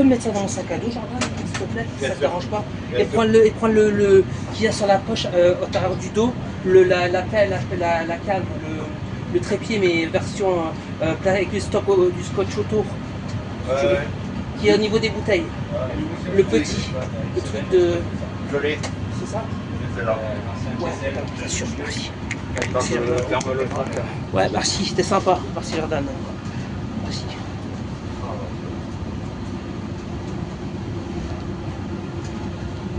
peux mettre ça dans mon sac à dos, Jordan, s'il te plaît, si ça te dérange pas. Et prendre le qu'il y a sur la poche, au travers du dos, la canne, le trépied, mais version avec du scotch autour, qui est au niveau des bouteilles. Le petit, le truc de... Je l'ai. C'est ça? C'est là. Ouais, bien sûr, merci. Ferme le trac. Ouais, merci, c'était sympa. Merci Jordan. Merci.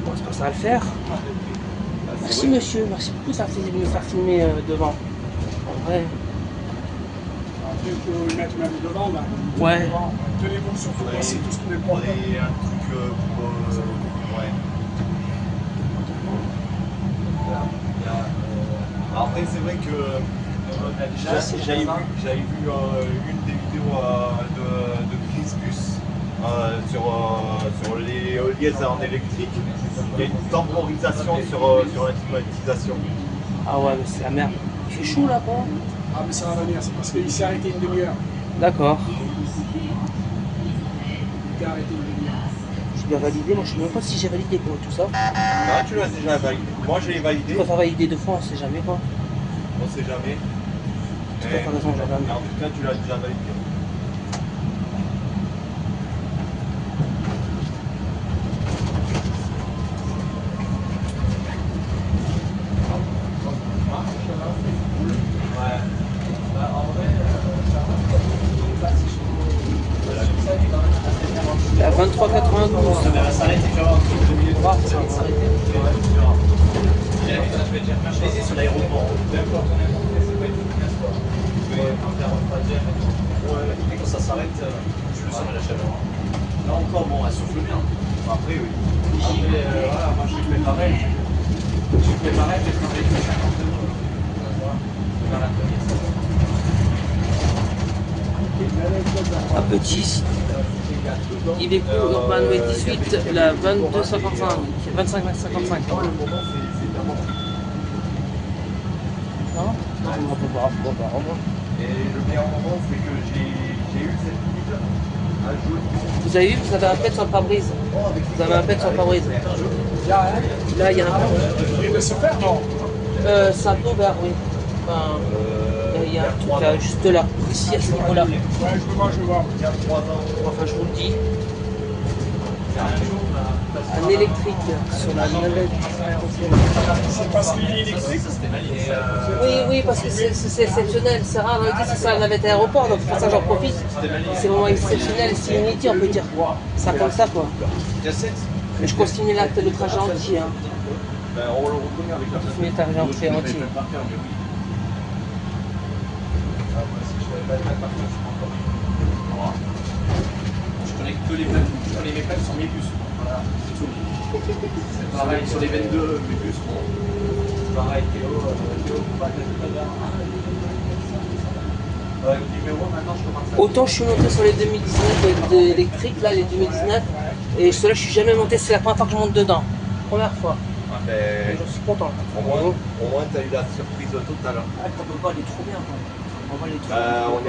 Bon, j'espère que ça va le faire. Merci monsieur, merci beaucoup, ça fait de me faire filmer devant. En vrai. Après, il faut le mettre même devant là. Ouais. Tenez-vous surtout pas, c'est tout ce qu'on est pour. Un truc pour... ouais. Après, c'est vrai que j'avais vu une des vidéos de Chris Bus sur les éoliennes en électrique. Il y a une temporisation sur la climatisation. Ah ouais, mais c'est la merde. Il fait chaud là-bas. Ah, mais ça va venir, c'est parce qu'il s'est arrêté une demi-heure. D'accord. Il s'est arrêté une demi-heure. Je dois valider, moi je sais même pas si j'ai validé quoi, tout ça. Ah, tu l'as déjà validé. Moi, je l'ai validé. Je préfère valider 2 fois, on sait jamais quoi. On sait jamais. Tu peux faire raison, Jordan. En tout cas, tu l'as déjà validé. La 23,92. Sur l'aéroport. Quand ça s'arrête, je le sens à la chaleur. Là encore, bon, elle souffle bien. Après, oui. Après, voilà, moi je fais pareil. Je fais pareil, j'ai travaillé que 50 euros. Vers la première. Un petit. Il est plus Urban Way 18, la 22,55. 25,55. Non? On peut voir. Et le meilleur moment, c'est que j'ai eu cette limite à jouer. Vous avez vu, vous avez un pet sur le pare-brise. Vous avez un pet sur le pare-brise. Là, il y a un pet. Il laisse se faire, non? C'est un peu ouvert, oui. Enfin, il y a un truc là, juste là, ici à ce niveau-là. Ouais, je le vois. Enfin, je vous le dis. Un électrique sur la navette. C'est parce qu'il est électrique. Oui, parce que c'est exceptionnel. C'est rare, on dit que c'est la navette aéroport, donc pour ça j'en profite. C'est vraiment exceptionnel, c'est unity, on peut dire. Ça comme ça, quoi. Mais je continue là, le trajet entier. Hein. On le reconnaît avec la Je mets ta entier. Je connais que les plaques, je connais mes plaques sur mes puces. Voilà, c'est tout. C'est pareil sur les 22, mes puces. Pareil, Théo, pas de numéro, maintenant je commence à... Autant je suis monté sur les 2019 électriques, là les 2019, et ceux-là je suis jamais monté, c'est la première fois que je monte dedans. Première fois. Mais Je suis content. au moins tu as eu la surprise totale. Ah, t'en peux pas, il est trop bien. Quoi. On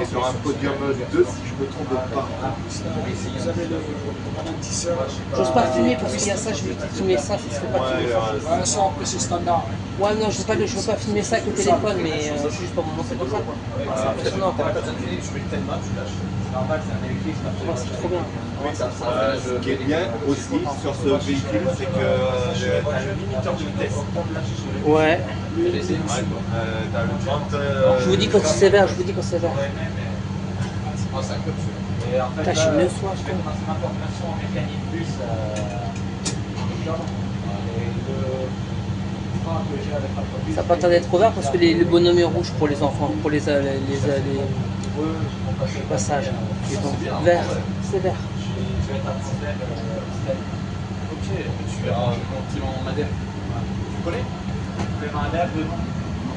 est sur un podium 2 si je me trompe pas. Vous avez le ralentisseur. J'ose pas filmer parce qu'il y a ça, je vais filmer ça, ce serait pas filmé. Ouais, ça après c'est standard. Ouais, non, je veux pas filmer ça avec le téléphone, mais c'est juste pour me montrer comme ça. Quoi. C'est impressionnant. Quoi. C'est trop bien. Ce qui est bien aussi sur ce véhicule, c'est que tu as le limiteur de vitesse. Ouais. T'as le 30. Je vous dis quand c'est sévère, je vous dis quand c'est sévère. Putain, je suis le soir, je crois. Ça va pas tarder d'être ouvert parce que le bonhomme est rouge pour les enfants, pour les passages. Et donc, vert, c'est vert. Ok, tu verras Clément Madère. Tu connais Clément Madère,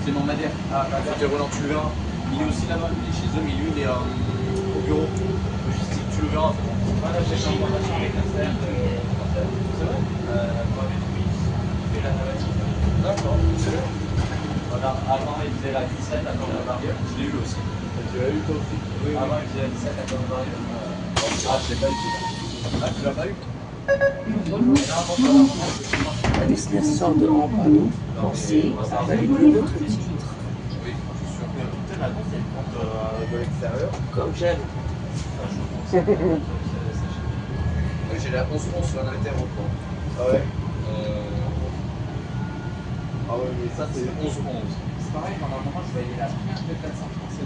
Clément Madère. Ah, Roland, tu le verras. Il est aussi là-bas, il est chez eux, mais lui il est au bureau logistique, tu le verras. Voilà, j'ai changé de voiture avec un frère. C'est vrai D'accord, c'est vrai. Voilà, avant il faisait la 17 à Corne-Barrière, je l'ai eu aussi. Tu l'as eu toi aussi? Oui, avant il faisait la 17 à Corne-Barrière. Ah, je l'ai pas eu. Ah, tu l'as pas eu? La destination de Ampano, pensez à valider votre titre. Oui, je suis sûr. Putain, la gonfle, elle compte de l'extérieur. Comme j'aime. J'ai la 11-11 sur la navette aéroport. Ah ouais? Ah ouais, mais ça c'est 11-11. C'est pareil, normalement je voyais la première de 437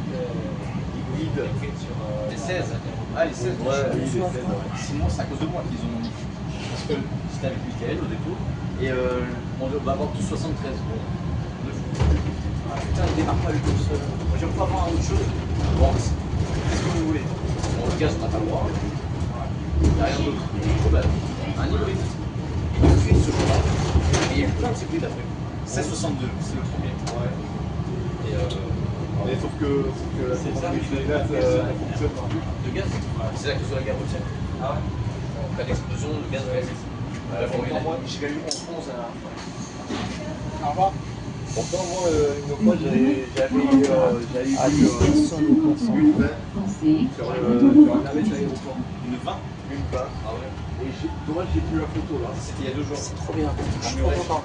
hybride sur les 16. Ah, les 16, ouais, oui, les 16. Ouais. Sinon, c'est à cause de moi qu'ils ont mis. Parce que C'était avec Mickaël au dépôt. Et on va avoir tous 73. Bon, ah, putain, il démarre pas le tout seul. moi j'aime pas voir autre chose. Bon, qu'est-ce que vous voulez? Bon, le gaz, on n'a pas le droit. Il n'y a rien d'autre. Problème. Un hybride. Il nous fait ce jour-là. Et il y a eu plein de hybrides après. 1662, c'est le premier. Ouais. Et mais sauf que la centrale de gaz fonctionne pas. De gaz? C'est là que sur la guerre routière. Ah ouais? En cas d'explosion, le gaz va rester. Moi, j'ai gagné 11 à la fin. Au revoir. Pourtant, moi, une fois, j'avais eu une 20 sur la navette aéroport. Une 20? Une 20. Ah ouais. Et dommage, j'ai plus la photo là. C'était il y a 2 jours. C'est trop bien. Je suis En trop Muresh. content.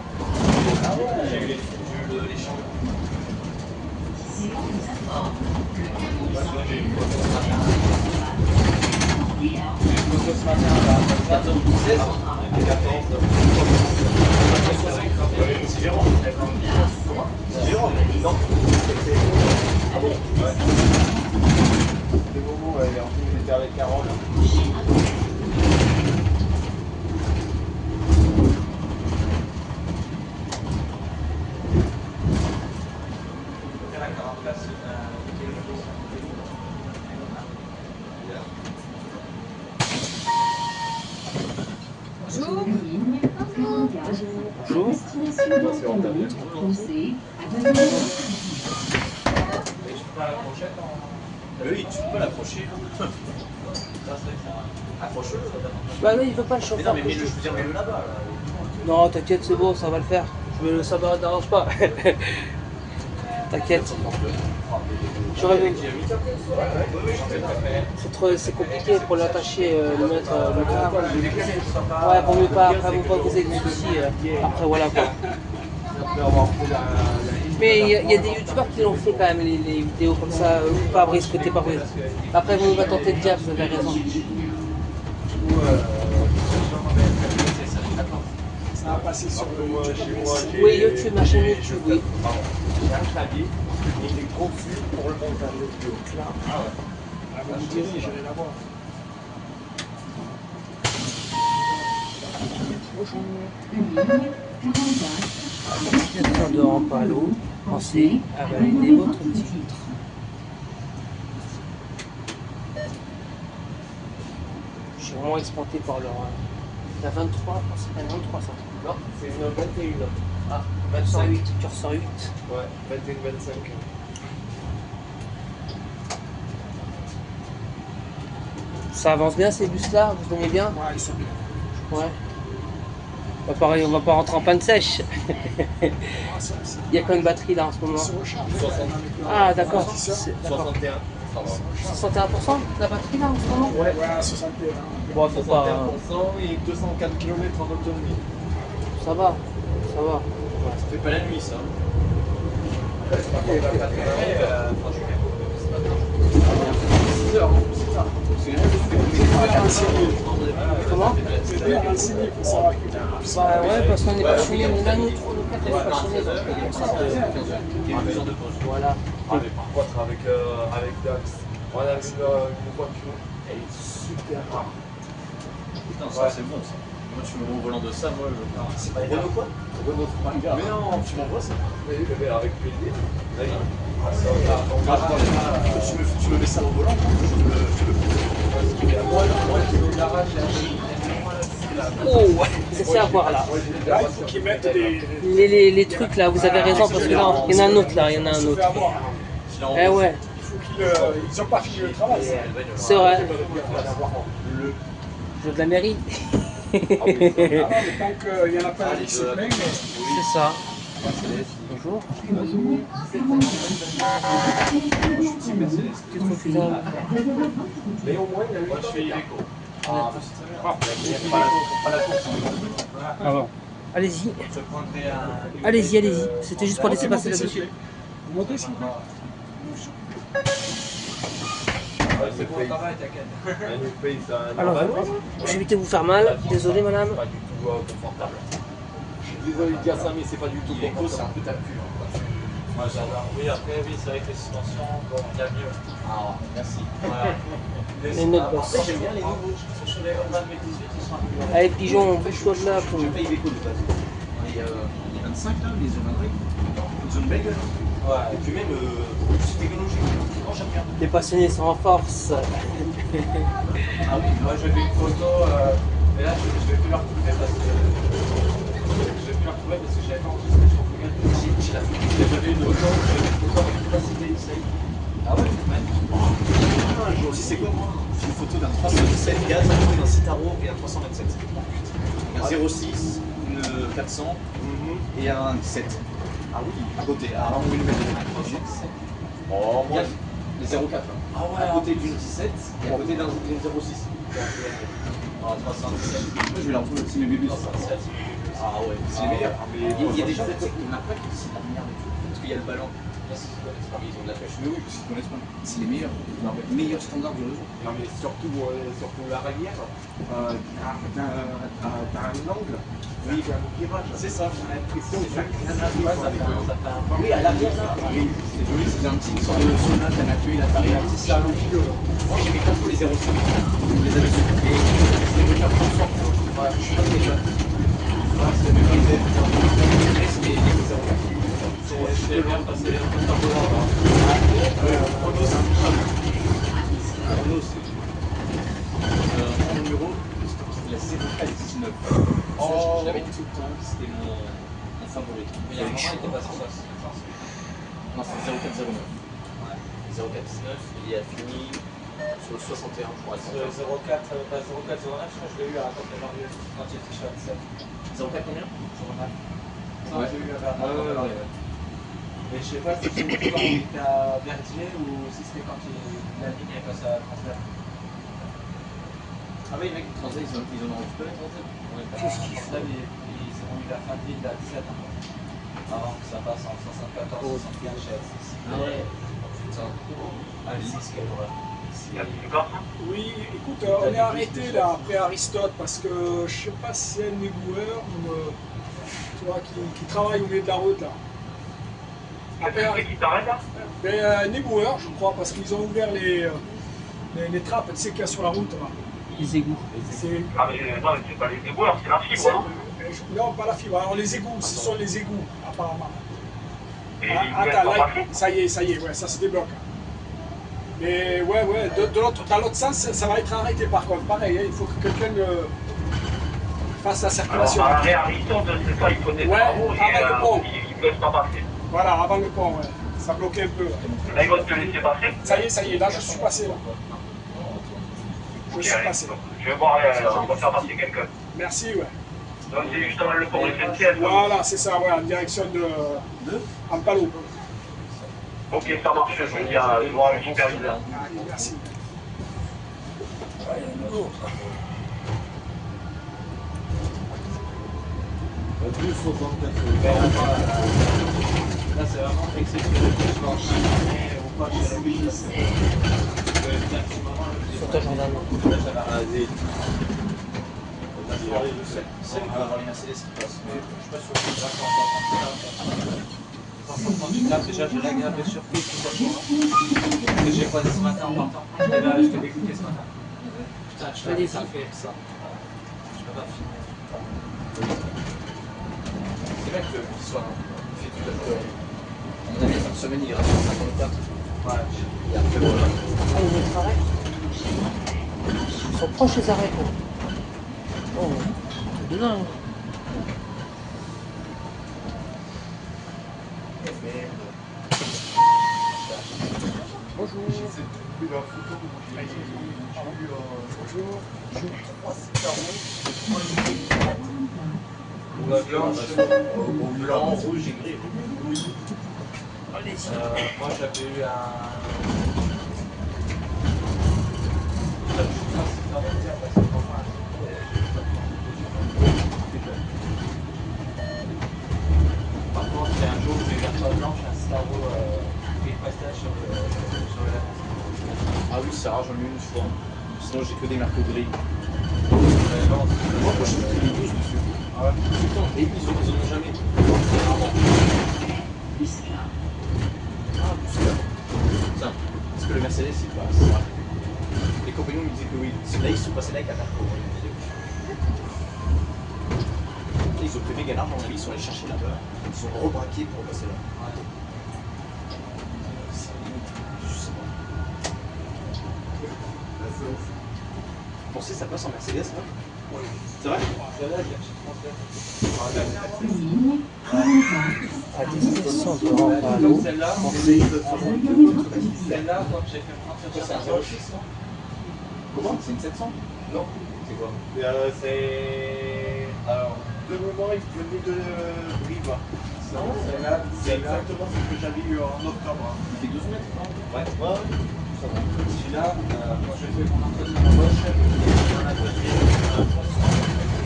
Ah ouais, j'ai eu l'échange. J'ai eu une photo ce matin. J'ai eu une photo ce matin à 16. 14. C'est Jérôme. Comment? C'est Jérôme. Non. Ah bon? Ouais. Des moments, ouais, il était avec Carole. Bonjour. Oui, tu peux l'approcher. Approche-le. Bah non, il veut pas le Mais chauffeur. non, mais je veux dire, mets-le là-bas. Là. Non, t'inquiète, c'est bon, ça va le faire. Ça me dérange pas. T'inquiète. J'aurais vu. C'est compliqué pour l'attacher, le mettre. Ouais, vaut mieux pas, après, vous pas causer de soucis. Après, voilà quoi. Mais il y a des youtubeurs qui l'ont fait quand même, les vidéos comme ça, pas brise, côté pas brise. Après, vous va tenter de dire, vous avez raison. Ça va passer sur le YouTube. Oui, YouTube, ma chaîne YouTube, oui. J'ai un clavier et des gros fils pour le montage vidéo. Ah ouais. Ah, vous me direz, je vais la voir. Destination de Ampalo, pensez à valider votre titre. Je suis vraiment exploité par leur. La 23, c'est pas une 23 ça. Non, c'est une 21. Ah, 25, tu ressors 8. Ouais, 21-25. Ça avance bien ces bus là, vous aimez bien? Ouais, ils sont bien. Ouais. Pareil, on va pas rentrer en panne sèche. Ah, ça, c'est- Il y a quand même une batterie là en ce moment. ils se rechargent. 60. Ah d'accord. Amortisseur. D'accord. 61. Ça va. 61% la batterie là en ce moment? Ouais, 61. Bon, faut pas. 61% et 204 km en autonomie. Ça va. Ça va. Ça fait pas la nuit ça. Après, c'est pas qu'on va pas travailler, franchement. C'est pas grave. 6 heures, c'est ça. C'est rien de Comment? C'est bien renseigné pour savoir que Bah ouais, parce qu'on n'est pas chômé, mais là nous, le 4 on n'est pas chômé, donc c'est pour ça que. Il y a une heure de pause. Voilà. Ah, mais par contre, avec Dax, on a une voiture, elle est super rare. Putain, ça c'est bon ça. Moi, tu me vois au volant de ça, moi, c'est pas Renault quoi? Renault Sprinter. Mais non, tu m'envoies ça? Oui, avec PLD. Tu me mets ça au volant, je te le fais. Moi, j'ai le garage, Oh, c'est ça à voir là. là, il faut qu'ils mettent des. Les trucs là, vous avez raison, parce que là, il y en a un autre là, il y en a un Se autre. fait avoir. Eh ouais, Il faut qu'ils. Ils n'ont pas fini le travail. c'est vrai. Jeu de la mairie. Ah non, mais tant qu'il n'y en a pas un qui se plaignent, C'est ça. Bonjour. Mais au moins, il y a eu. Moi, je fais Iveco. Ah, bah, c'est très bien. On fera la course. Ah bon. Allez-y, Je prendrai un. allez-y, allez-y. C'était juste pour laisser passer le monsieur. Vous montez s'il vous plaît. C'est pour le travail, t'inquiète. Alors, je vais éviter de vous faire mal. Désolé, madame. Pas du tout confortable. Je suis désolé de dire ça, mais c'est pas du tout L'écho, c'est un peu ta cul. Moi j'adore. Oui, après, oui, c'est vrai que les suspensions, bon, il y a mieux. Ah, merci. Voilà. Les notes basses. Après, j'aime bien les nouveaux. Sur les Urban V18, ils sont un peu plus Allez, pigeon, bouge-toi de là. Je paye Iveco de base. Les 25 là, les Urban Rail, ils ont une belle gueule. Ouais. Et puis même, c'est technologique. Non, j'aime bien. Les passionnés sont en force. Ah oui, moi j'avais une photo, mais là je vais plus la retrouver parce que je l'avais pas enregistrée sur Google. J'avais une photo, avec une facilité Issei. Ah ouais, ouais. Si c'est quoi moi? J'ai une photo d'un 317 gaz d'un Citaro et un 327. Un 06, une 400 et un 17. Ah oui, à côté, à 1 mm. Oh, Il y a les 04 là. Ah ouais, À côté d'une 17 et à côté d'un 06. Ah, 317. Moi je vais la retrouver aussi mes bébés. 317. Ah ouais, c'est les meilleurs. Il y a des gens, tu sais, qui n'ont pas qui disent la merde et tout. Parce qu'il y a le ballon. Là, c'est ce qu'on connaît pas. Ils ont de la pêche. Mais oui, parce qu'ils connaissent pas. C'est les meilleurs. Meilleurs standards du réseau. Non mais surtout la rivière, t'as un angle, oui, c'est un virage. C'est ça. J'ai l'impression que ça Ouais, ça fait un peu. Oui, à l'arrière là. Oui, c'est joli, c'est un petit sorte de sauna, t'as un accueil, là, t'arrives. c'est un angle. Moi j'aimais pas trop les 05. Les avais su. Et c'est des voitures trop fortes. Ouais, je suis pas très jeune. Ouais, c'est des voitures mais les 04. C'est bien passé les autres temps. Chrono, c'est un peu ça. Chrono, c'est. Mon numéro, c'est la 0419. Oh. Je l'avais tout le temps, c'était mon favori. Mais il y a un moment, il était passé sur la séquence. Non, c'est 0409. 0419, il a fini sur le 61, je crois. Le 04, 0409, je crois que je l'ai eu à raconter Marius quand il était chez Ansel. 04 combien 09. Ça, Ouais. j'ai eu à faire ouais. Mais je sais pas si c'est quand il était à Verdier ou si c'était quand la ligne est passée à Transfert. Ah oui, mec, Transat, ils en ont récupéré Transat. Qu'est-ce qu'il Transfert, ils sont mis vers fin de ligne à 17 ans. Avant que ça passe en 74, 75 chez L6. Ah ouais. Putain. L6, quelle horreur. Oui, écoute, on est arrêté là après Aristote parce que je sais pas si c'est un éboueur tu vois, qui travaille au milieu de la route là. Après, qui t'arrête là? un éboueur, je crois, parce qu'ils ont ouvert les trappes, tu sais, qu'il y a sur la route là. Les égouts. C'est- Ah mais non, mais c'est pas les éboueurs, c'est la fibre. Hein. Non, pas la fibre. Alors les égouts, ce sont les égouts, apparemment. Et Ah, ils ne attends, pas là, passer. ça y est, ouais, ça se débloque. Mais ouais, dans l'autre sens, ça va être arrêté par contre. Pareil, hein, il faut que quelqu'un fasse la Alors circulation. à l'arrêt Aristote, c'est ça, il faut des Ouais, travaux et avant le pont. ils ne peuvent pas passer. Voilà, avant le pont, ouais. Ça bloquait un peu. Là. Là ils vont te laisser passer. Ça y est, là je suis passé là. Je Ok, suis allez. passé. Je vais voir, on va faire passer quelqu'un. Merci, ouais. Donc c'est justement le pont SNCF. Voilà, c'est ça, ouais, en direction de Ampalo. Ok, ça marche, je dis à voir le superviseur. Allez, merci. Là, c'est vraiment exceptionnel que je sois en train de ou pas chez la police. Sur ta Jordan. Vas-y. C'est qu'on va avoir les Mercedes qui passent. Mais je suis pas sûr que ça soit encore quand tu tapes, déjà j'ai l'agréable surprise tout ça que j'ai croisé ce matin en partant. Et là, je t'ai dégoûté ce matin. Putain, je fais ça fait ça. Je peux pas filmer. C'est vrai que ce soir, il fait tout à fait. À mon avis, cette semaine, il ira sur 54. Ouais. Et après, voilà. Ah, les autres arrêts. Ils sont proches les arrêts, quoi. Oh, c'est de dingue. Bonjour. Au blanc, rouge et gris. Moi j'avais eu un. choix. Sinon, j'ai que des Merco gris. Moi, je suis les 12 dessus. Ah ouais. Tout le temps, les 12, ils en ont jamais. Rarement. Ah, booster. Tiens, parce que le Mercedes, c'est pas. Les compagnons me disaient que oui. Là, ils sont passés là avec la Merco. Ils ont pris méga large, à mon avis, ils sont allés chercher là-bas. Ils sont rebraqués pour passer là. Ouais. Je sais pas. Vous pensez que ça passe en Mercedes là? Oui. C'est vrai? À destination de Rampalo. Celle-là, quand j'ai fait mon entretien, C'est un 06 non? Comment? C'est une 700? Non. C'est quoi? C'est. Alors, de moment, il venait de Brive. C'est exactement ce que j'avais eu en octobre. Il fait 12 mètres, non? Ouais. celui-là, quand j'ai fait mon entretien d'embauche, il était dans l'atelier,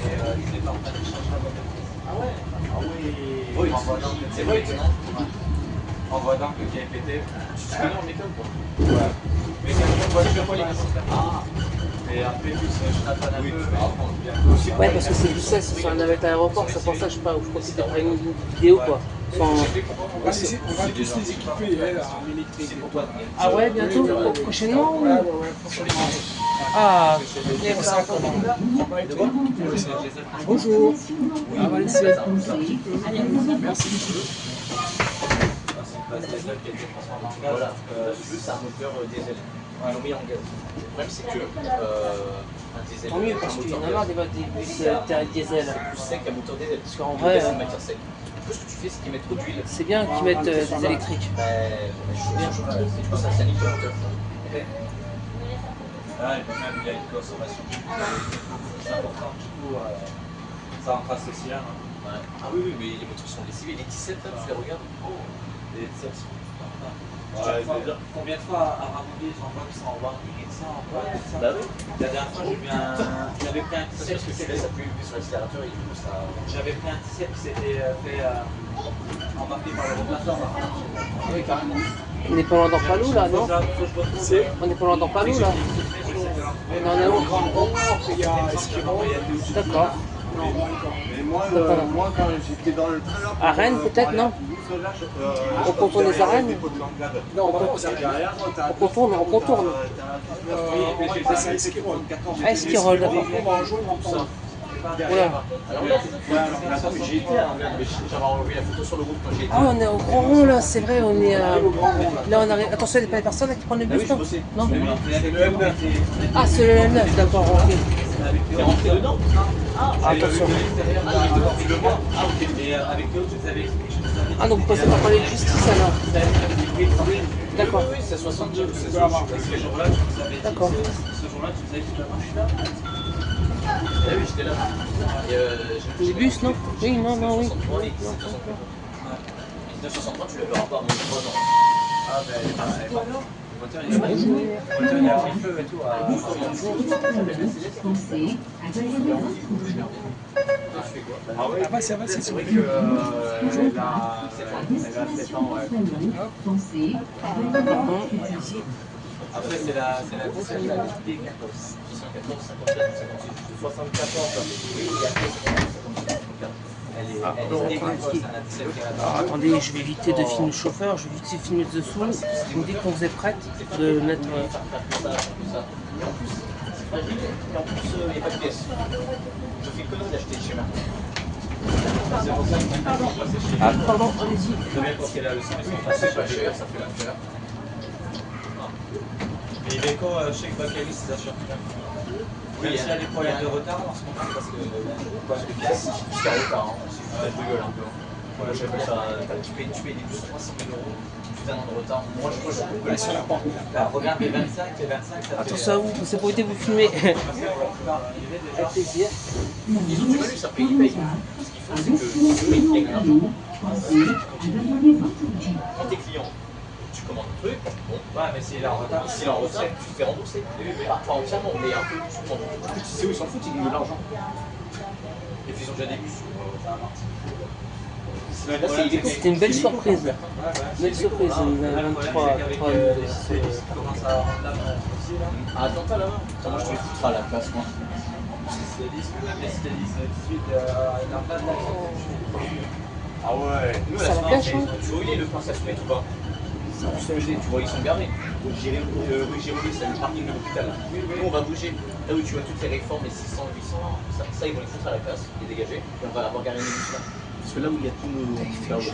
et il était en train de changer la boîte de prise. Ah ouais? Ah oui. Oui, en voie d'angle, c'est vrai, non? En voie d'angle qui est pété. Tu te connais en mécanique quoi? Ouais. Mais c'est une voiture polymétrique. Ah. Et après, plus je tâtonne un peu, mais apprendre bien. Ouais, parce que c'est du 16 sur la navette à l'aéroport, c'est pour ça que je sais pas, je crois que c'était après une vidéo quoi. Sans... On va tous les équiper, elle, en électrique. Ah ouais, bientôt, prochainement ou... Prochainement. Ah, On sera comment? Bonjour. Ah, va laisser. Merci. Voilà, juste un moteur diesel. Ils l'ont mis en gaz. Le problème, c'est que un diesel. tant mieux, parce qu'il y en a marre des bus diesel. Plus sec qu'un moteur diesel. Parce qu'en qu'en vrai, vrai, c'est une matière sec. Du coup, ce que tu fais, c'est qu'ils mettent trop d'huile. C'est bien qu'ils mettent des électriques. Je suis bien, du coup, ça nique le moteur. Ah, et puis même, il y a une consommation. C'est important, du coup, ça encrasse le cylindre. Ouais. Ah oui, oui, mais les moteurs sont lessivés. Les 17 là, tu les regardes. Les 17 sont combien de fois à Ramouillet, j'en vois qui sont en warning et ça, en boîte et ça. Bah oui. La dernière fois, j'avais pris un C'est 17 parce que tu laisses appuyer sur l'accélérateur et du coup, ça. J'avais pris un 17 qui s'était fait embarquer par le rotateur. Oui, carrément. On est pas loin d'Ampalou là, non? On est pas loin d'Ampalou là. On en est où? Il y a Esquiron. D'accord. Mais moi, quand j'étais dans le train là. À Rennes, peut-être, non? Au contour des arènes? Non, on va pas aux arrières. On contourne, on contourne. On va passer à Esquiron. Ah, Esquirol, d'accord. On va rejoindre ça. Voilà. Alors là, j'ai été à Anglade, mais j'avais enlevé la photo sur le groupe quand j'ai été. Ah, on est au grand rond là, c'est vrai, on est là, on arrive. Attention, il n'y a pas les personnes là qui prennent le Ah oui, bus, j'ai non? bossé. Non? C'est le M9. Ah, c'est le L9, d'accord, ok. T'es rentré dedans? Ah, Attention. Ah, il est devant le mois. Ah, ok. Et avec l'autre, je vous avais expliqué, je vous avais Ah, donc vous passez par palais de justice alors? D'accord. Oui, c'est 62. Ce jour-là, tu nous avais dit, D'accord. ce jour-là, tu nous avais dit, je suis là. Ah oui, j'étais là. Et, Les bus, non? Oui, non, non, oui. 1963 et 1963, tu l'avais pas à moins de 3 ans. Ah, ben, le moteur, il a pris feu et tout. Ah oui, Avance, c'est vrai que elle a 7 ans, ouais. Après, c'est la 17, la D14. 74, 57, 56, 74. Oui, et après, 57. Elle est D14, elle a 17 qui a Alors attendez, je vais éviter de filmer le chauffeur, je vais éviter de filmer dessous. Vous me dites quand vous êtes prête de mettre. Et en plus, c'est fragile, et en plus, il n'y a pas de pièces. Je fais que d'acheter chez moi. C'est pour ça que je suis passé chez Ah, pardon, allez-y. Très bien, parce qu'elle a le semestre c'est pas cher, ça fait l'affaire. Et Iveco, je sais que Bacali, c'est assure bien. Même s'il y a des problèmes de retard en ce moment, parce que Les pièces, c'est jusqu'à retard, c'est de gueule un peu. Voilà, j'appelle ça, tu payes des bus 300 000 €, putain de retard. Moi, je trouve que sur la porte. regarde les 25, ça fait... Attention à vous, c'est pour éviter de vous filmer. Avec plaisir. Ils ont du malus, ça paye, ils payent. Ce qu'il faut, c'est que ils gagnent de l'argent. Quand t'es client, tu commandes un truc, bon, Ouais, mais s'il est en retard, s'il est en retard, tu te fais rembourser. Pas entièrement, mais un peu. Du coup, tu sais où ils s'en foutent, ils gagnent de l'argent. Et puis ils ont déjà des bus. Là, c'est Iveco. C'était une belle surprise. Belle surprise, une le problème, 23. c'est qu'avec les commencent à rendre la main aussi. disais là. Ah, attends, t'as là-bas. Moi, je te les foutrai à la place, moi. C'est 10, même si c'était 18, il n'a pas de Ah ouais. Nous, Ça la va semaine, bien, chaud. tu vois, il est le prince à se mettre ou pas? Tu vois, ils sont garés. Rue Jérémy, c'est le parking de l'hôpital. Nous, on va bouger. Là où tu vois toutes les réformes, les 600, 800, ça ils vont les foutre à la place, les dégager. Et on va avoir garé les bus là. Parce que là où il y a tous nos barres de son,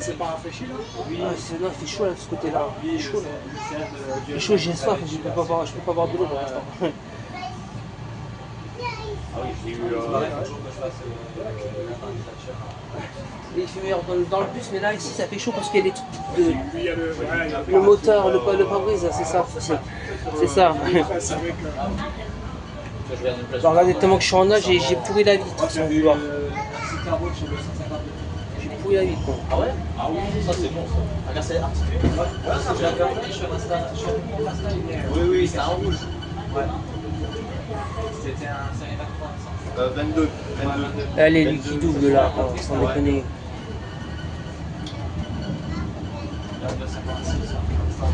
C'est pas rafraîchi là? Oui, Ah, non, il fait chaud là, de ce côté-là. oui, Il fait chaud là. le Il fait chaud, j'ai soif, je peux pas boire de l'eau pour l'instant. Ah oui, j'ai eu. Il faut que je fasse l'interdisation. Et il fait meilleur dans le bus, mais là ici ça fait chaud parce qu'il y a des trucs de. Oui, il y a le, Le moteur, le pare-brise, c'est ça. C'est ça. C'est avec Je regarde une place. Bah, regardez, tellement que je suis en nage, j'ai pourri la vitre sans vouloir. Un petit carreau sur le 150. J'ai pourri la vitre. Quoi. Ah ouais? Ah oui, ça c'est bon ça. Regarde, c'est articulé. Ouais, ça j'ai regardé, je suis resté mon Insta, il est. Oui, oui, c'est un rouge. Ouais. C'était un série 85. 22. Allez, lui qui double là, sans déconner. Là, 256, comme ça.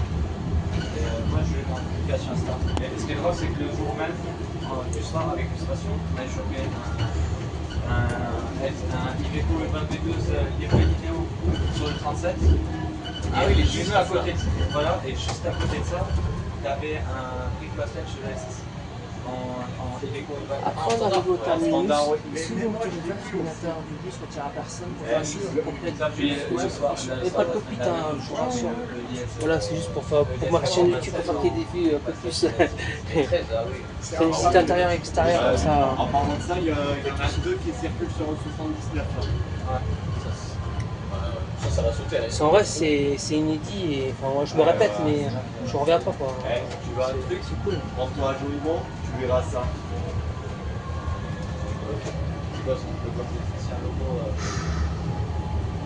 Et moi, je vais dans l'application Insta. Et ce qui est drôle, c'est que le jour même, du soir, avec une station, on a chopé un Iveco 2212 livré vidéo sur le 37. Ah oui, les juste à côté de ça. Voilà, et juste à côté de ça, tu avais un Brick Basket chez l'Est. En Iveco 2212. Après, on arrive au terminus. standard, ouais. Si vous mettez le simulateur du bus quand il n'y aura personne, pour faire le complète Ça, puis le soir, et pas le cockpit, hein, je vous rassure. Voilà, c'est juste pour ma chaîne YouTube, pour faire qu'il y ait des vues un peu plus. C'est une visite intérieure et extérieure, comme ça. En parlant de ça, il y a tous deux qui circulent sur le 79. Là. Ça va sauter. Là. En vrai, c'est inédit et enfin, moi, je me répète, mais je reviens pas quoi. Tu vas aller, c'est cool. Prends-toi un joliment, tu verras ça. C'est quoi ça? C'est un logo.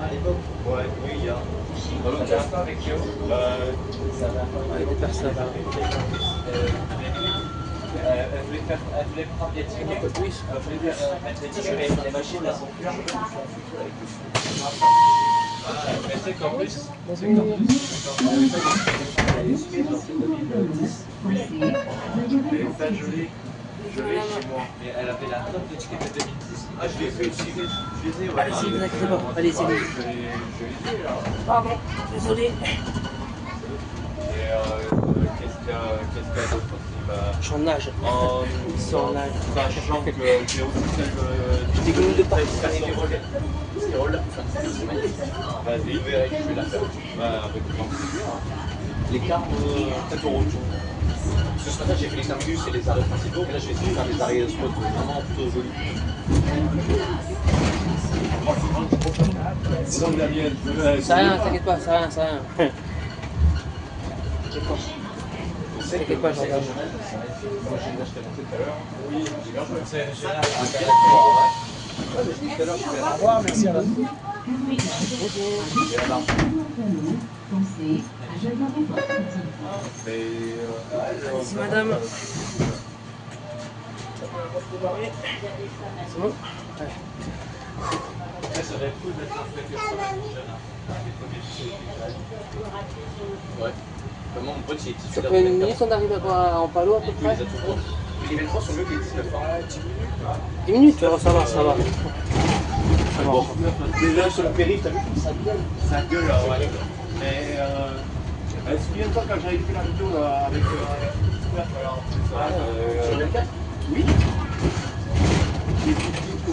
À l'époque. Ouais, oui, il y a. Ça vient pas avec Yo. Ça vient pas Avec des personnes. Elle voulait prendre des tickets. Elle voulait mettre des tickets. Les machines, elles sont plus. Mais c'est qu'en plus, Ça, je l'ai chez moi. et elle avait la tonne de tickets de 2010. Ah, je l'ai fait aussi. Je les ai, ouais. Allez-y, vous inquiétez pas, allez-y. Je les ai, là. Pardon, désolé. Et qu'est-ce qu'il y a d'autre aussi? Bah, Je suis en nage. Ici en nage. sachant que j'ai aussi celle Des grenouilles de partout. C'est drôle là, c'est magnifique. Vas-y, Vous verrez, je vais la faire. bah, avec grand plaisir. Les cartes, 7 €. Parce que ce matin, j'ai fait les terminus et les arrêts principaux, mais là, je vais essayer de faire des arrêts spots vraiment plutôt jolis. Sinon, Damien, C'est rien, t'inquiète pas, c'est rien. T'inquiète pas, j'en regarde. Moi, j'ai acheté mon tout à l'heure. Oui, c'est génial. Au revoir, merci à la Merci madame. C'est bon? Ouais. Ça va être cool d'être un précurseur jeune. Ouais. Comment mon pote, il est Ça fait une minute qu'on arrive en palo à peu Il les près. a tous bons. Les 23 sont mieux que les 19. 10 minutes, ça va. Ça va. Bon. Déjà, sur le périph', t'as vu comme ça gueule? ça gueule là, ouais. Mais souviens-toi quand j'avais fait la vidéo là, avec Sur le 4? oui.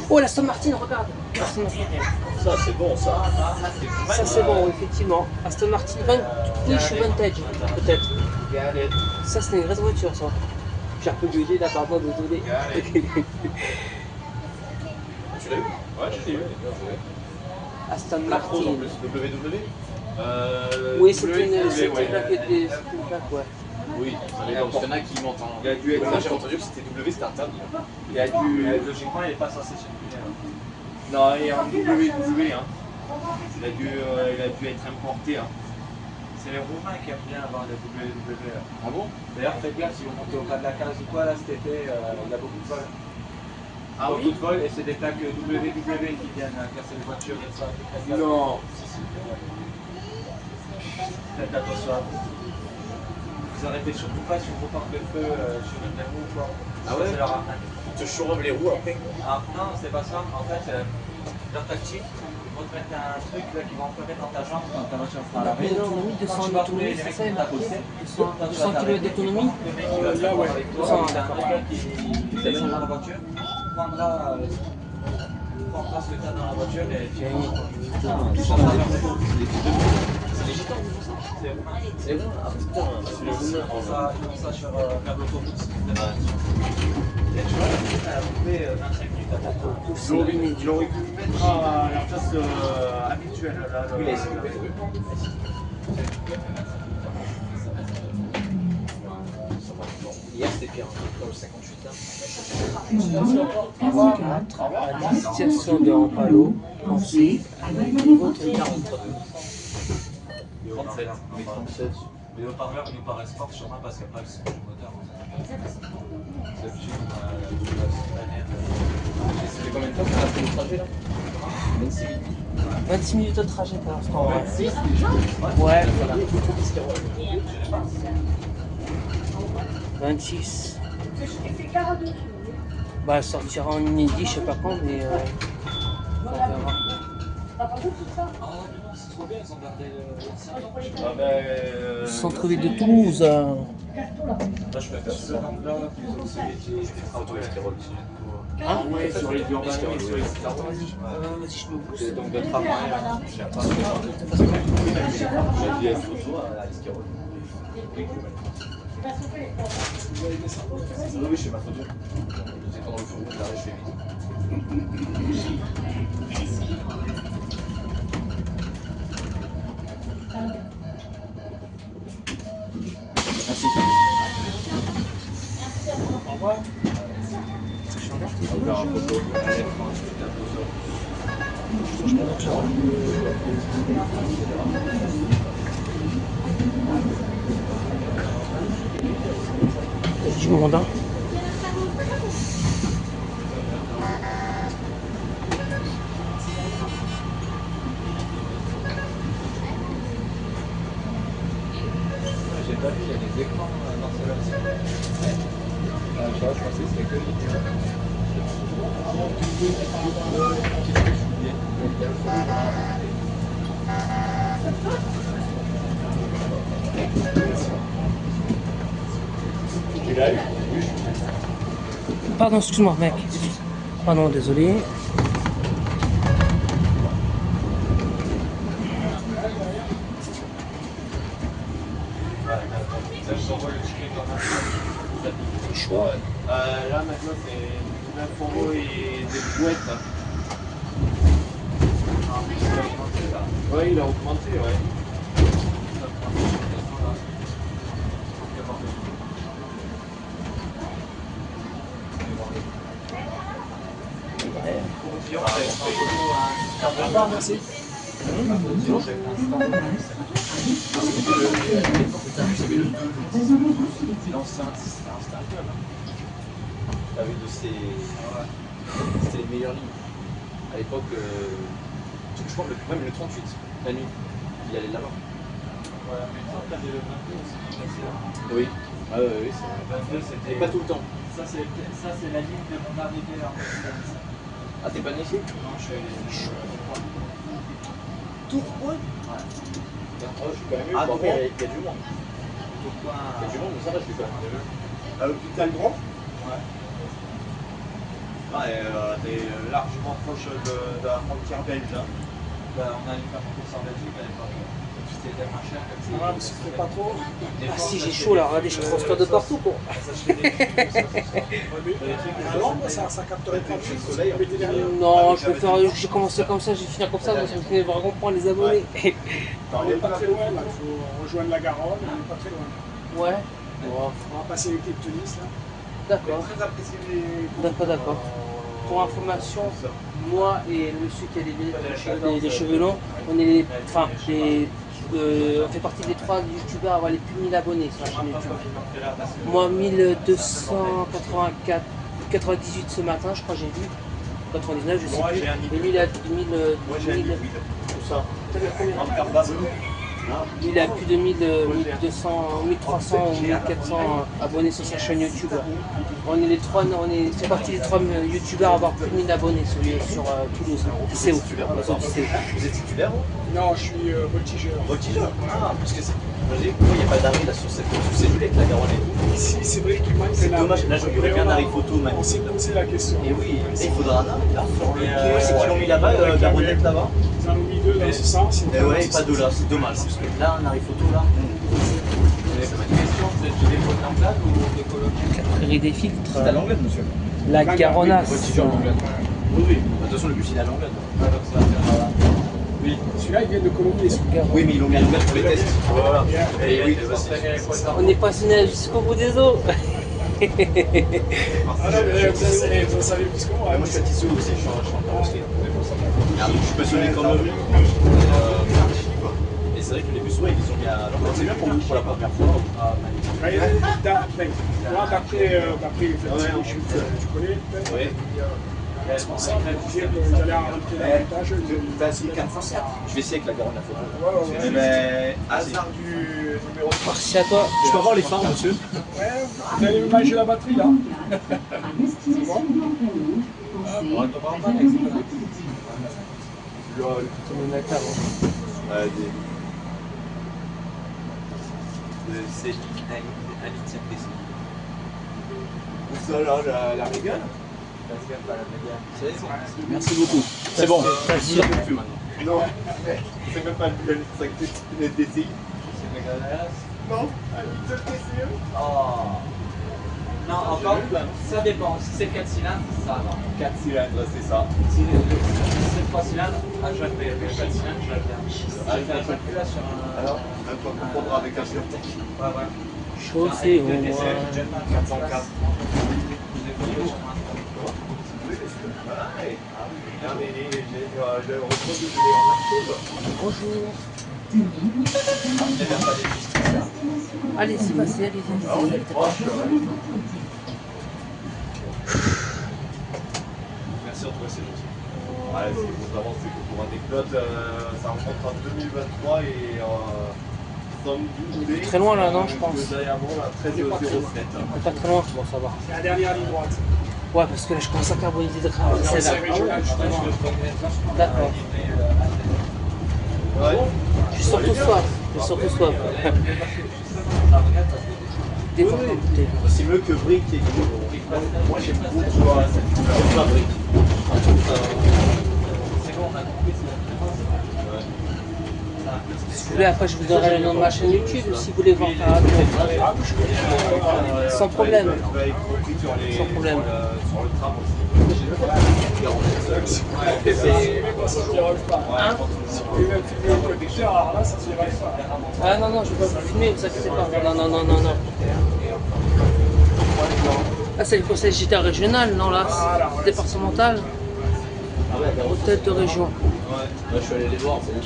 Oh, la Aston Martin, regarde. Aston Martin. Ça, c'est bon, ça. Ça c'est bon, effectivement. Aston Martin niche vintage, peut-être. Ça c'est une vraie voiture, ça. J'ai un peu gueulé là, pardon, désolé. Tu l'as eu? Ouais, je l'ai eu. Aston La Rose en Martin. plus. WW? Oui, c'était une ouais. plaque, ouais. Oui, ça dépend. Parce qu'il y en a qui mentent. Il y a dû être Moi, j'ai entendu que c'était W, c'était interdit. Il a dû. Logiquement, il n'est pas censé circuler. Non, il est en WW, hein. Il a dû être importé, hein. C'est les Roumains qui aiment bien avoir les WW. Ah bon? D'ailleurs, faites gaffe, si vous montez au bas de la case ou quoi, là, cet été, il y a beaucoup de vols. Ah Beaucoup oui? de vols, et c'est des plaques WW qui viennent casser les voitures et ça. Faites gaffe. Non. Si. Faites attention à vous. Ils arrêtaient surtout pas sur vos porte-feu sur une même roue ou quoi. Ah ouais? C'est leur arnaque. Ils te chourobent les roues après. Ah non, c'est pas ça. En fait, leur tactique, ils vont te mettre un truc là qui va enfermer dans ta jambe quand ta voiture sera à l'arrêt. Mais l'autonomie, 200 d'autonomie, c'est ça, il m'a posté 200 km d'autonomie. Le mec qui va Là, ouais. avec toi, 200, t'as un gars qui descendra dans la voiture, prendra ce que t'as dans la voiture et tu vas C'est les gitans qui font ça. C'est bon, ah putain, c'est le Ils font ça sur vers l'autoroute. Et tu vois, elle a coupé 25 minutes à ta tour. Ils auraient pu mettre à la place habituelle. Là, Oui, mais c'est coupé. Hier c'était pire, dans le 58 là. À destination de Rampalo, ensuite, votre 43. 37. Mais 37. Les haut-parleurs ils nous paraissent forts sûrement parce qu'il n'y a pas le son du moteur. C'est l'habitude, on a la Ça fait combien de temps que tu as fait le trajet là 26 minutes. 26 minutes de trajet pour l'instant. Ouais, voilà. 26. Bah, elle sortira en inédit, je sais pas quand, mais on verra. Ah non, c'est trop bien, ils ont gardé le Ah ben, Centre-ville de Toulouse. Là, je préfère ce là plutôt que celui qui était Auto-estirol. Ah ouais, sur les urbains et sur les sites vas-y, je me pousse. c'est donc de travail, j'aime pas J'ai dit photo à l'estirol. Oui, je fais ma photo. C'est pendant le four, là, je fais vite. Merci. Au revoir. On va faire un photo. Allez, prends un truc, un peu Du monde, hein. J'ai pas vu, il y a des écrans dans celle-là. Je sais pas, je pensais que c'était que les vidéos. Qu'est-ce que je oubliais? tu l'as eu? Pardon, excuse-moi, mec. Pardon, désolé. Ça, je t'envoie le ticket dans ma C'est chaud. Là maintenant c'est 9 euros et des bouettes. Ouais, il a augmenté, ouais. Au revoir, merci. T'avais de ces. C'était les meilleures lignes. À l'époque, je crois que même le 38, la nuit, il allait là-bas. Voilà, mais toi, t'avais le 22 aussi qui passait là. Oui. Ah oui, c'est vrai. Le 22, c'était. Et pas tout le temps. Ça, c'est la ligne de mon arrivée en fait. Ah, t'es pas né ici? Non, je suis. Tourcoing. Oh, je suis quand même eu. Ah, Bon, bon. après, il y a du monde. Pourquoi Il y a du monde, mais ça va, je suis quand même. À l'hôpital Grand? Ouais. Ouais, t'es largement proche de la frontière belge. Hein. Bah, on allait faire mon course en Belgique à l'époque. C'était tellement cher comme ça. Ah, mais ça fait pas trop. Ah si, j'ai chaud là, regardez, je transpire de partout quoi. Ça, je fais des trucs comme ça, ce soir. À Londres, ça capterait pas Le plus. soleil, en fait. Non, je peux faire, j'ai commencé comme ça, je vais finir comme ça, parce que ça me fait vraiment prendre les abonnés. On n'est pas très loin là, il faut rejoindre la Garonne, on n'est pas très loin. Ouais. On va passer l'équipe de Nice là. D'accord, Très apprécié les. d'accord. Pour information, moi et le monsieur qui a les cheveux longs, on est les, enfin, on fait partie des 3 youtubeurs à avoir les plus 1000 abonnés sur la chaîne YouTube. Moi 1284, 98 ce matin, je crois que j'ai vu. 99, je sais Moi, plus. j'ai un Et lui, il a 1000. Moi j'ai un liquide. Tout ça. T'as vu combien? En carbone. Il a plus de 1200, 1300 ou 1400 abonnés sur sa chaîne YouTube. On est les trois, c'est parti des 3 youtubeurs à avoir plus de 1000 abonnés sur Toulouse. C'est où? Vous êtes titulaire vous? Non, je suis voltigeur. Voltigeur? Ah, parce que c'est. Pourquoi il n'y a pas d'arrêt là sur cette avec la Garonne et tout? Si, c'est vrai qu'il manque C'est dommage, là il y aurait bien un arrêt photo On magnifique. s'est posé la question. Et oui, et il faudra un arrêt là. C'est qu'ils l'ont mis là-bas, Garonne là-bas. Ils en ont mis 2 dans ce sens. Et ouais, pas de là, c'est dommage. Parce que là, un arrêt photo là. Une question, vous êtes des potes en plate ou des colocs? La prairie des filtres. C'est à l'anglaise, monsieur. La Garonnasse. Voltigeur à l'anglaise. Oui, oui. De toute façon, le bus il est à l'anglaise. Oui. Celui-là, il vient de Colombie. Oui, mais ils l'ont mis à l'anglaise pour les tests. Voilà. Et oui, On est passionné jusqu'au bout des os. Ah non, mais vous savez plus que moi. moi je suis à Tissot aussi, je suis en carrosserie. Je suis passionné comme eux. Et c'est vrai que les bus, ouais, ils ont mis à l'anglaise. C'est bien pour vous pour la première fois. D'après tu connais peut-être Oui. responsable, il disait que j'allais rentrer davantage. Je vais essayer avec la Garonne la photo. Ouais. Mais hasard du numéro 3. Merci à toi. Je peux avoir les phares, monsieur? Ouais, vous allez me manger la batterie là. C'est bon? C'est un lithium PC. Ça, là, la régale. Merci beaucoup. C'est bon. Merci. Non, c'est même pas le DCI. Non, un Little TCE. Oh. Non, encore, ça dépend. Si c'est 4 cylindres, ça va. 4 cylindres, c'est ça. Si c'est 3 cylindres, à Jacques, mais 4 cylindres, je l'aime bien. Je fais un calcul là sur un. Alors, un peu comprendre avec un surtout. Ouais. Chaussée au moins. 404. Bonjour. Allez-y, passez, allez-y. Merci en tout cas, c'est gentil. Ouais, c'est notamment c'est que pour anecdote, ça remonte en 2023 et Très loin là, non, je pense. Avant, la 1307. Pas très loin, bon, ça va. C'est la dernière ligne droite. Ouais, parce que là, je commence à carboniser de grave. C'est C'est là. régional, justement. D'accord. Ouais. Je suis surtout soif. Je suis surtout soif. Détends-toi, écoutez. C'est mieux que Brick et moi j'aime beaucoup la Brick. C'est bon, on a compris. Si vous voulez, après, je vous donnerai le nom de ma chaîne YouTube si vous voulez voir par radio. Sans problème. Sans problème. Sur le tram aussi. Hein? Si vous voulez même filmer au conducteur, alors là, ça se verrait pas. Ah non, non, je ne vais pas vous filmer, vous inquiétez pas. Non. Là, c'est le conseil digital régional, non là, c'est départemental. Hôtel de région. Ouais, je suis allé les voir, c'est bon.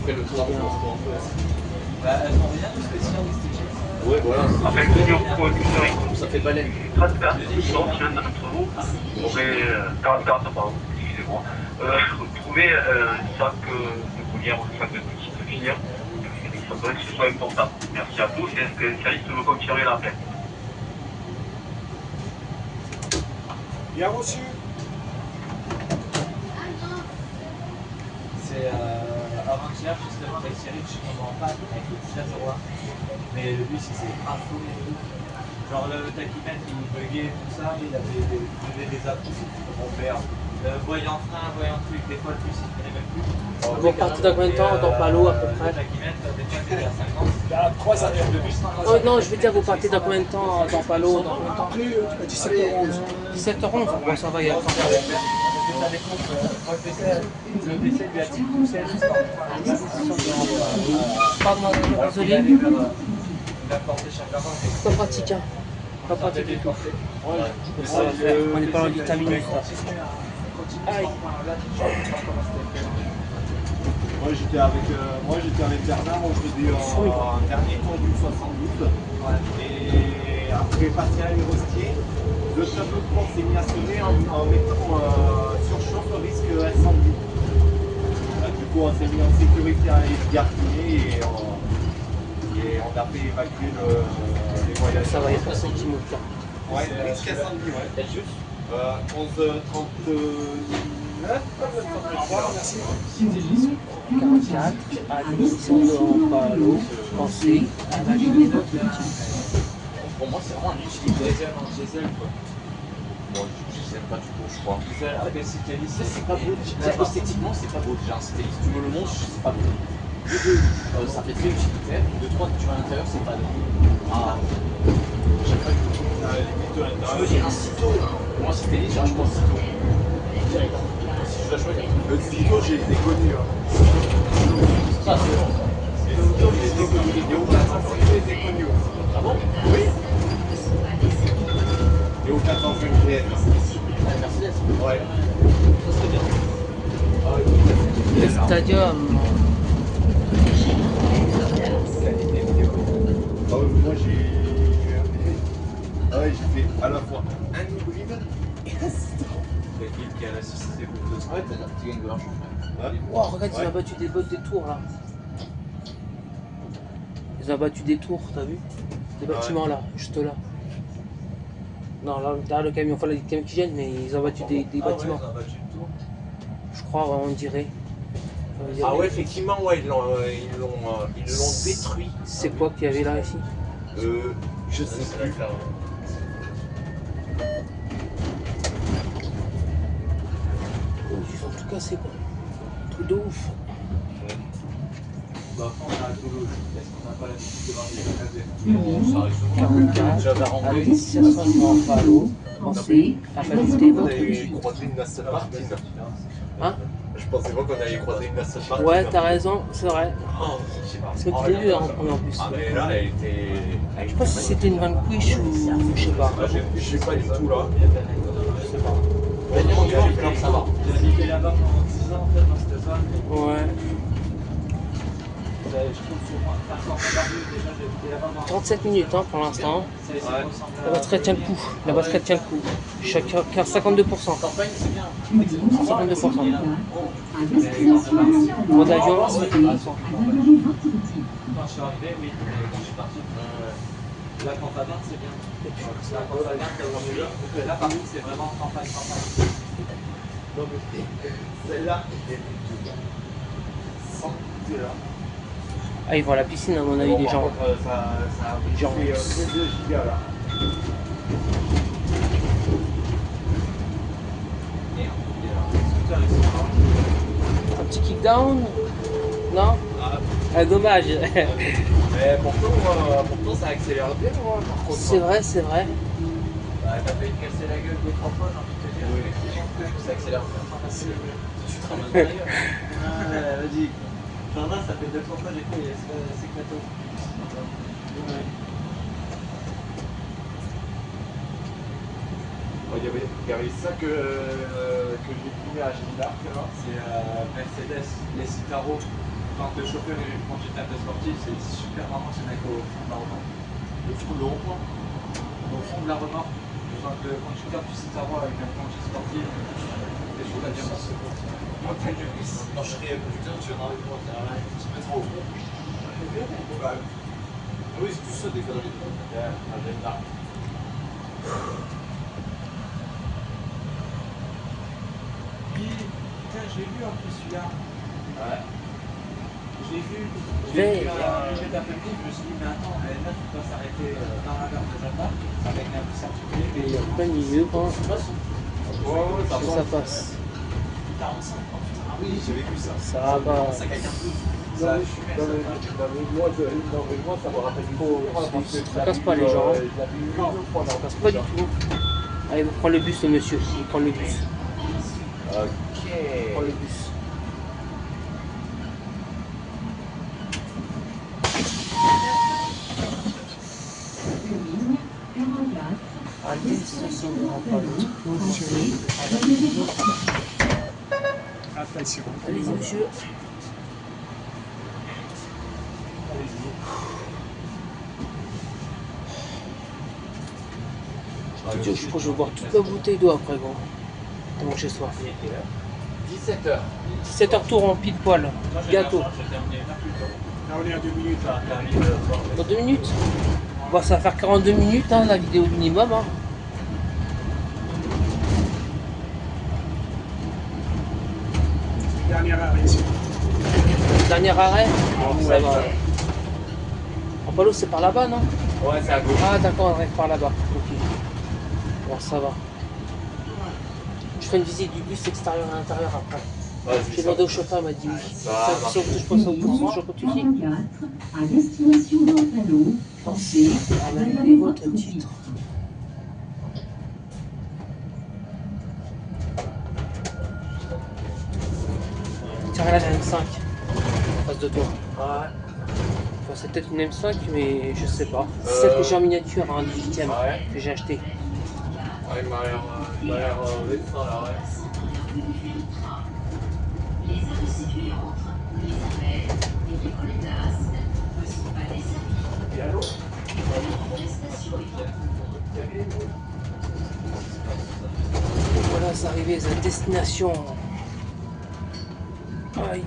Après le tour, je pense un peu. Elles ont rien de spécial esthétique. Ouais, voilà. Avec Ça fait baleine. donc l'un d'entre vous aurait, 44, pardon, excusez-moi, trouvé un sac de coulière ou un sac de filière. Il semblerait que ce soit important. Merci à tous et est-ce que le service me confirmer l'appel? Bien reçu. C'est avant-hier, justement, avec Cyril, je suis tombé en panne avec le 1701. Mais le bus, il s'est affolé de ouf. Genre le tachymètre, il buguait, tout ça, il avait des approuves. Mon père, voyant frein, voyant truc, des fois le bus, il prenait même plus. Vous partez dans combien de temps dans Palo à peu près? Le tachymètre, des fois, il était à 50. Il y a 3 arrêts de bus. Oh non, je veux dire, vous partez dans combien de temps dans Palo? Dans combien de temps? Après, 17h11. 17h11, bon, ça va, il y a le temps. Ça décompte, moi le PC lui a dit poussé Pardon, désolé. Il a porté chaque avant. Pas pratique, hein. Pas pratique du tout. Ça va faire. On n'est pas loin du terminus. Aïe. Moi j'étais avec Bernard, on faisait un dernier tour du 72. Et après passer à l'Hérostier, le tableau de bord s'est mis à sonner en mettant surchauffe risque incendie. Du coup on s'est mis en sécurité à Edgar et Et on a fait évacuer les voyageurs. Ça va, il y a personne qui monte là. Ouais, jusqu'à samedi, ouais. 11h39. Merci. 44, Alessandro Palo, pensez à la vidéo. Pour moi, c'est vraiment un diesel en diesel, quoi. Bon, je sais pas du tout, je crois. Diesel, après, c'est pas beau. Esthétiquement, c'est pas beau déjà. Si tu me le montres, c'est pas beau. Ça fait très utilitaire. De 3, tu vas à l'intérieur, c'est pas beau. Ah, j'aime pas du tout. Je veux dire un Cito. Moi, si t'es je pense Cito. Direct. Si je dois choisir. Le Cito, j'ai été connu. Ça, c'est bon. Le Cito, j'ai été connu. Léo 400, j'ai été connu. Ah bon? Oui. Léo 400, GN. Mercedes. Ouais. Ça serait bien. Le stadium. Ah ouais, moi j'ai fait à la fois un hybride et un Citron. L'équipe qui a la 6 c'est beaucoup. Ouais, t'as un petit gain de l'argent. Oh, regarde, ils ont abattu des bottes des tours là. Ils ont abattu des tours, t'as vu? Des bâtiments là, juste là. Non, là, derrière le camion, enfin, il y a des camions qui gênent, mais ils ont abattu des bâtiments. Ouais, ils ont abattu le tour. Je crois, ouais, on dirait. Ah ouais, effectivement, ouais, ils l'ont détruit. C'est quoi qu'il y avait là ici? Je sais plus. Ils sont tout cassés quoi. Truc de ouf. Bah, quand on a à Toulouse, est-ce qu'on n'a pas l'habitude de voir des canadiens? Non, ça arrive souvent. 44, J'avais rencontré. Alessandro Palo, pensez à la vidéo. On allait croiser une Aston Martin. Hein? Je pensais pas qu'on allait croiser une Aston Martin. Ouais, t'as raison, c'est vrai. Oh, je sais pas. C'est que tu l'as vu en plus. Ah mais là, elle était... Je sais pas si c'était une vanquish ou je sais pas. Ah, je sais pas du tout là. Je sais pas. Ça va. J'ai habité là-bas pendant 6 ans en fait dans cette zone. Ouais. Je trouve sur moi, enfin, sans regarder, déjà j'ai habité là-bas pendant 37 minutes hein, pour l'instant. ça essaie de ressembler La batterie tient le coup. La batterie tient le coup. Chacun 52%. Campagne, c'est bien. 52%. Mode d'avion, 50%. Quand je suis arrivé, oui, quand je suis parti, la campagne, c'est bien. La campagne, là par contre, c'est vraiment campagne. Non mais celle-là, elle est sans goûter là. Ah, ils vont à la piscine à mon avis Bon, des par gens. contre, ça a Genre. fait 2 gigas là. Un petit kickdown? Non? Ah, dommage. Mais pourtant ça accélère bien moi, par contre. C'est vrai, c'est vrai. Bah, t'as failli te casser la gueule 2-3 fois, j'ai envie de te dire. Oui. Ça accélère bien. Tu te ramasses derrière. Vas-y. Jardin, ça fait 2-3 fois, j'ai fait, c'est plateau. Il y avait ça que j'ai filmé à Gilles-Arc là. C'est Mercedes, les Citaro. Quand le chauffeur il prend une table sportive, c'est super marrant, c'est mec au fond de la remorque. Le fond de rond-point. Au fond de la remorque. Quand tu tapes du Citaro avec un plancher sportif, des choses à dire. Moi, quand je serais conducteur, tu viendras avec moi, tu te mettras au fond. Bah, oui, c'est tout ça des conneries. Putain, je l'ai vu en plus celui-là. Ouais. J'ai vu. Mais- J'ai vu un budget d'après-midi, je me suis dit, mais attends, elle là, tu dois s'arrêter dans la gare de Jeanne d'Arc, avec un peu circulé. Mais il y a plein de milieu quand Ouais, ça passe. 45 ans, putain. Ah oui, j'avais vu ça. Ça va. Ça gagne un peu. Non, Ça a mais fumé, moi, ça me rappelle trop. Ça casse pas les gens. Je l'avais eu 2 fois Ça passe pas du tout. Allez, vous prenez le bus, le monsieur. Il prend le bus. Ok. Il prend le bus. Allez, 60 Attention. Allez-y, monsieur. Je crois que je vais boire toute la bouteille d'eau après, gros. Tellement que j'ai soif. 17h. 17h tour en pile poil. Gâteau. J'ai terminé une heure plus tôt. Là, on est à 2 minutes. Ça termine Dans 2 minutes. Bon, ça va faire 42 minutes, hein, la vidéo minimum. Hein. Dernier arrêt ici. Dernier arrêt. Bon, ça ouais, va. En Palo, c'est par là-bas, non? Ouais, c'est à gauche. Ah, d'accord, on arrive par là-bas. Ok. Bon, ça va. Je ferai une visite du bus extérieur à l'intérieur après. J'ai demandé au chauffeur, il m'a dit oui. Ça, si on touche pas ça au bout, je continue. À destination d'Antalo, pensez à Validez votre titre. Tiens, là, j'ai une M5 en face de toi. Ouais. Enfin, c'est peut-être une M5, mais je sais pas. C'est celle que j'ai en miniature, hein, 18ème, que j'ai acheté. Ouais, il m'a l'air récent là, ouais. Et allô? Voilà, c'est arrivé à destination. Aïe.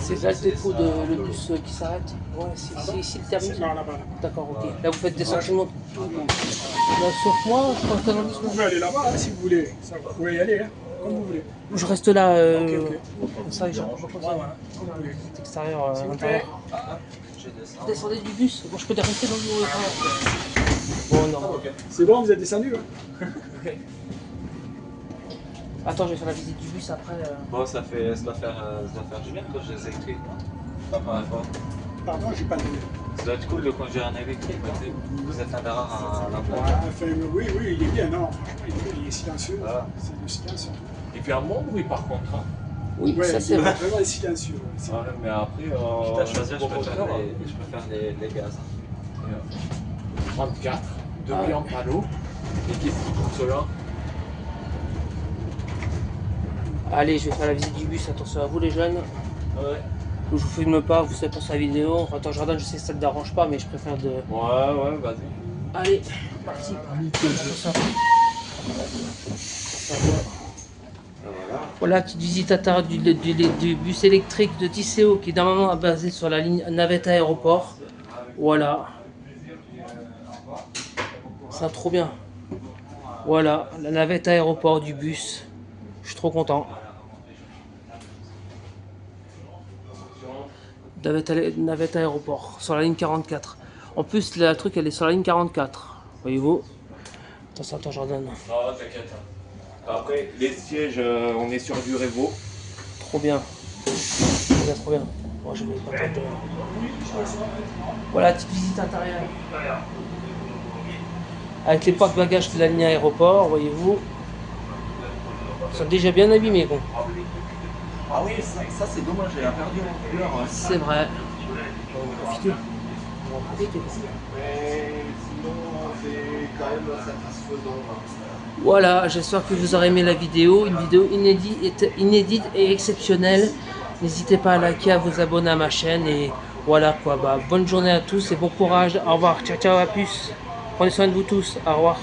C'est là le dépôt de le bus qui s'arrête. Ouais, c'est ici le terminus. Non, là-bas. D'accord, ok. Là vous faites des sentiments. Là, sauf moi, je pense que Vous pouvez aller là-bas hein, si vous voulez. Ça, vous pouvez y aller, hein, comme vous voulez. je reste là. Ok. Comme ça, je comme ça. Voilà, comme vous voulez. Extérieur, S'il vous plaît. intérieur. Vous descendez du bus. Bon, je peux rester dans le. Bon, non. C'est bon, vous êtes descendu hein? Attends, je vais faire la visite du bus après. Bon, ça doit faire du bien quand je les électriques, non? Pas par rapport. Pardon, j'ai pas de. Ça doit être cool de conduire un électrique, mais tu sais, vous êtes un erreur à la Ouais, plage. enfin, oui, il est bien, non. Franchement, il est silencieux. Voilà. C'est du silence. Et puis un bon bruit par contre. Hein. Oui, Ouais, ça il c'est est vrai. vraiment silencieux. Ouais. C'est- Ouais, mais après, Quitte à choisir, je bon peux moteur, faire les gaz. 34, Ah ouais. 2 en palo. Et qu'est-ce qui coûte cela? Allez, je vais faire la visite du bus. Attention à vous les jeunes. Ouais. Je vous filme pas, vous savez pas sur la vidéo. Enfin, attends, Jordan, je sais que ça ne te dérange pas, mais je préfère de. Ouais, vas-y. Allez, parti. Attention. Voilà, petite visite à l'intérieur du bus électrique de Tisséo qui est normalement basé sur la ligne navette aéroport. Voilà. Ça trop bien. Voilà, la navette aéroport du bus. Je suis trop content. Navette aéroport sur la ligne 44. En plus, le truc elle est sur la ligne 44. Voyez-vous. Attends, Jordan. Non, t'inquiète. Après, les sièges, on est sur du Revo. Trop bien. Trop bien. Bon, je vais pas attendre. Voilà, petite visite intérieure. Avec les porte-bagages de la ligne aéroport, voyez-vous. Ils sont déjà bien abîmés, bon. Ah oui, ça c'est dommage, j'ai perdu en couleur. C'est vrai. On va en profiter. Mais sinon, c'est quand même satisfaisant. Voilà, j'espère que vous aurez aimé la vidéo. Une vidéo inédite et exceptionnelle. N'hésitez pas à liker, à vous abonner à ma chaîne. Et voilà quoi, bonne journée à tous et bon courage. Au revoir, ciao, à plus. Prenez soin de vous tous, au revoir.